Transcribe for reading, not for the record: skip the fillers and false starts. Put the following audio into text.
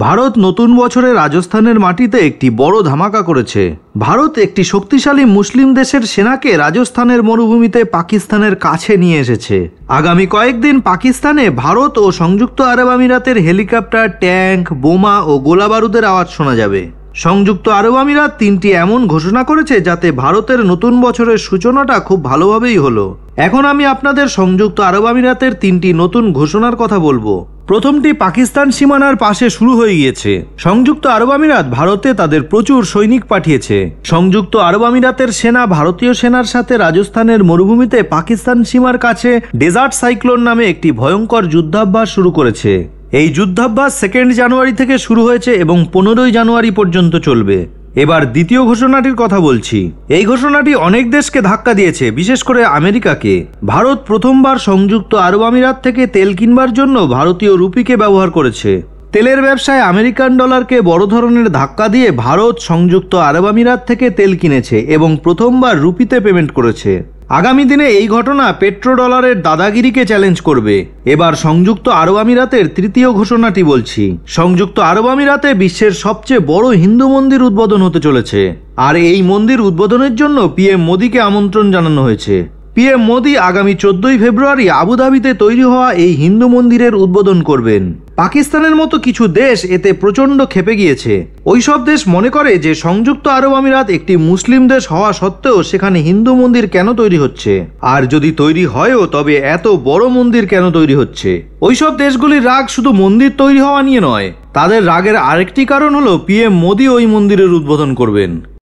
ভারত নতুন বছরে রাজস্থানের মাটিতে একটি বড় ধামাকা করেছে। ভারত একটি শক্তিশালী মুসলিম দেশের সেনাকে রাজস্থানের মরুভূমিতে পাকিস্তানের কাছে নিয়ে এসেছে। আগামী কয়েকদিন পাকিস্তানে ভারত ও সংযুক্ত আরব আমিরাতের হেলিকপ্টার, ট্যাঙ্ক, বোমা ও গোলাবারুদের আওয়াজ শোনা যাবে। সংযুক্ত আরব আমিরাত তিনটি এমন ঘোষণা করেছে যাতে ভারতের নতুন বছরের সূচনাটা খুব ভালোভাবেই হলো। এখন আমি আপনাদের সংযুক্ত আরব আমিরাতের তিনটি নতুন ঘোষণার কথা বলবো। প্রথমটি পাকিস্তান সীমানার পাশে শুরু হয়ে গিয়েছে। সংযুক্ত আরব আমিরাত ভারতে তাদের প্রচুর সৈনিক পাঠিয়েছে। সংযুক্ত আরব আমিরাতের সেনা ভারতীয় সেনার সাথে রাজস্থানের মরুভূমিতে পাকিস্তান সীমার কাছে ডেজার্ট সাইক্লোন নামে একটি ভয়ঙ্কর যুদ্ধাভ্যাস শুরু করেছে। এই যুদ্ধাভ্যাস 2 জানুয়ারি থেকে শুরু হয়েছে এবং 15 জানুয়ারি পর্যন্ত চলবে। এবার দ্বিতীয় ঘোষণাটির কথা বলছি। এই ঘোষণাটি অনেক দেশকে ধাক্কা দিয়েছে, বিশেষ করে আমেরিকাকে। ভারত প্রথমবার সংযুক্ত আরব আমিরাত থেকে তেল কিনবার জন্য ভারতীয় রুপিকে ব্যবহার করেছে। তেলের ব্যবসায় আমেরিকান ডলারকে বড় ধরনের ধাক্কা দিয়ে ভারত সংযুক্ত আরব আমিরাত থেকে তেল কিনেছে এবং প্রথমবার রুপিতে পেমেন্ট করেছে। আগামী দিনে এই ঘটনা পেট্রো ডলারের দাদাগিরিকে চ্যালেঞ্জ করবে। এবার সংযুক্ত আরব আমিরাতের তৃতীয় ঘোষণাটি বলছি। সংযুক্ত আরব আমিরাতে বিশ্বের সবচেয়ে বড় হিন্দু মন্দির উদ্বোধন হতে চলেছে, আর এই মন্দির উদ্বোধনের জন্য পিএম মোদিকে আমন্ত্রণ জানানো হয়েছে। পিএম মোদি আগামী 14 ফেব্রুয়ারি আবুধাবিতে তৈরি হওয়া এই হিন্দু মন্দিরের উদ্বোধন করবেন। পাকিস্তানের মতো কিছু দেশ এতে প্রচণ্ড ক্ষেপে গিয়েছে। ওইসব দেশ মনে করে যে সংযুক্ত আরব আমিরাত একটি মুসলিম দেশ হওয়া সত্ত্বেও সেখানে হিন্দু মন্দির কেন তৈরি হচ্ছে, আর যদি তৈরি হয়ও তবে এত বড় মন্দির কেন তৈরি হচ্ছে। ওইসব দেশগুলির রাগ শুধু মন্দির তৈরি হওয়া নিয়ে নয়, তাদের রাগের আরেকটি কারণ হলো পিএম মোদি ওই মন্দিরের উদ্বোধন করবেন।